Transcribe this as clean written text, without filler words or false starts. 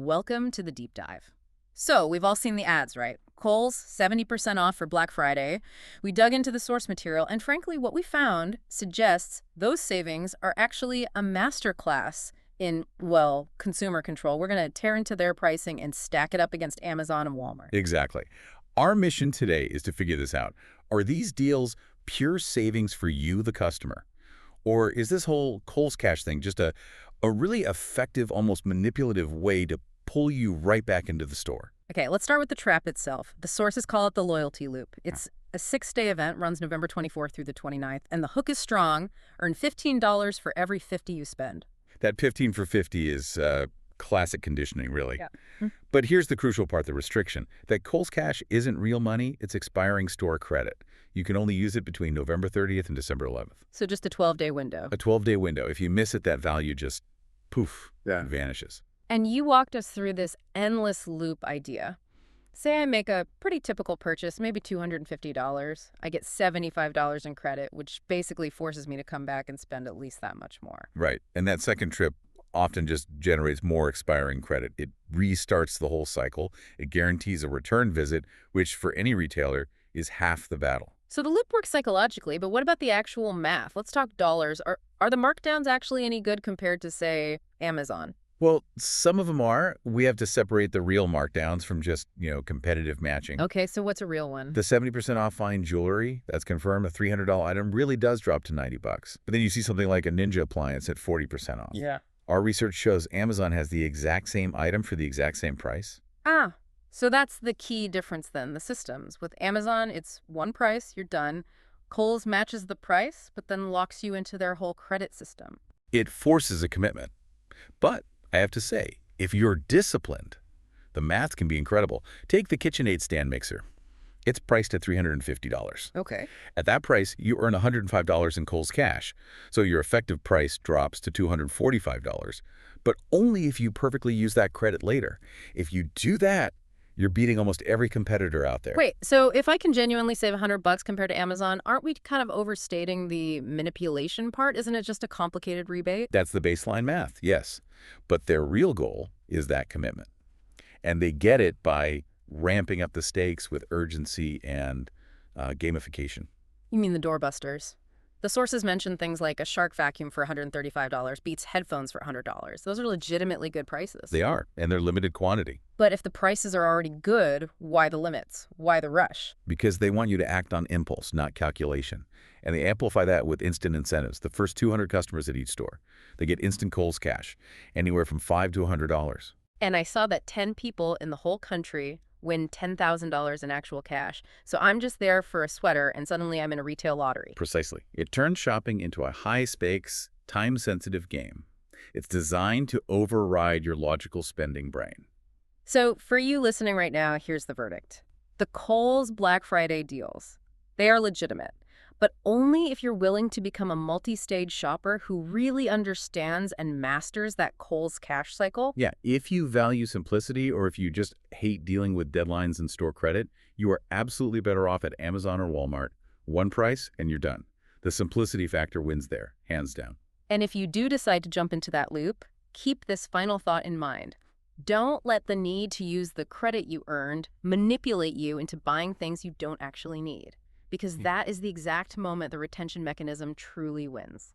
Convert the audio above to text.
Welcome to the deep dive. So, we've all seen the ads, right? Kohl's, 70% off for Black Friday. We dug into the source material, and frankly, what we found suggests those savings are actually a masterclass in, well, consumer control. We're going to tear into their pricing and stack it up against Amazon and Walmart. Exactly. Our mission today is to figure this out. Are these deals pure savings for you, the customer? Or is this whole Kohl's Cash thing just a really effective, almost manipulative way to pull you right back into the store? Okay, let's start with the trap itself. The sources call it the loyalty loop. It's a 6-day event, runs November 24th through the 29th, and the hook is strong. Earn $15 for every 50 you spend. That 15 for 50 is classic conditioning, really. Yeah. But here's the crucial part, the restriction. That Kohl's Cash isn't real money, it's expiring store credit. You can only use it between November 30th and December 11th. So just a 12-day window. A 12-day window. If you miss it, that value just, poof, vanishes. And you walked us through this endless loop idea. Say I make a pretty typical purchase, maybe $250. I get $75 in credit, which basically forces me to come back and spend at least that much more. Right. And that second trip often just generates more expiring credit. It restarts the whole cycle. It guarantees a return visit, which for any retailer is half the battle. So the loop works psychologically, but what about the actual math? Let's talk dollars. Are the markdowns actually any good compared to, say, Amazon? Well, some of them are. We have to separate the real markdowns from just, competitive matching. Okay, so what's a real one? The 70% off fine jewelry, that's confirmed, a $300 item really does drop to $90. But then you see something like a Ninja appliance at 40% off. Yeah. Our research shows Amazon has the exact same item for the exact same price. Ah, so that's the key difference then, the systems. With Amazon, it's one price, you're done. Kohl's matches the price, but then locks you into their whole credit system. It forces a commitment. But I have to say, if you're disciplined, the math can be incredible. Take the KitchenAid stand mixer. It's priced at $350. Okay. At that price, you earn $105 in Kohl's Cash, so your effective price drops to $245, but only if you perfectly use that credit later. If you do that, you're beating almost every competitor out there. Wait, so if I can genuinely save $100 compared to Amazon, aren't we kind of overstating the manipulation part? Isn't it just a complicated rebate? That's the baseline math, yes. But their real goal is that commitment. And they get it by ramping up the stakes with urgency and gamification. You mean the doorbusters? The sources mention things like a Shark vacuum for $135 beats headphones for $100. Those are legitimately good prices. They are, and they're limited quantity. But if the prices are already good, why the limits? Why the rush? Because they want you to act on impulse, not calculation. And they amplify that with instant incentives. The first 200 customers at each store, they get instant Kohl's Cash, anywhere from $5 to $100. And I saw that 10 people in the whole country win $10,000 in actual cash. So I'm just there for a sweater, and suddenly I'm in a retail lottery. Precisely. It turns shopping into a high-stakes, time-sensitive game. It's designed to override your logical spending brain. So for you listening right now, here's the verdict. The Kohl's Black Friday deals, they are legitimate, but only if you're willing to become a multi-stage shopper who really understands and masters that Kohl's Cash cycle. Yeah, if you value simplicity or if you just hate dealing with deadlines and store credit, you are absolutely better off at Amazon or Walmart. One price and you're done. The simplicity factor wins there, hands down. And if you do decide to jump into that loop, keep this final thought in mind. Don't let the need to use the credit you earned manipulate you into buying things you don't actually need, because that is the exact moment the retention mechanism truly wins.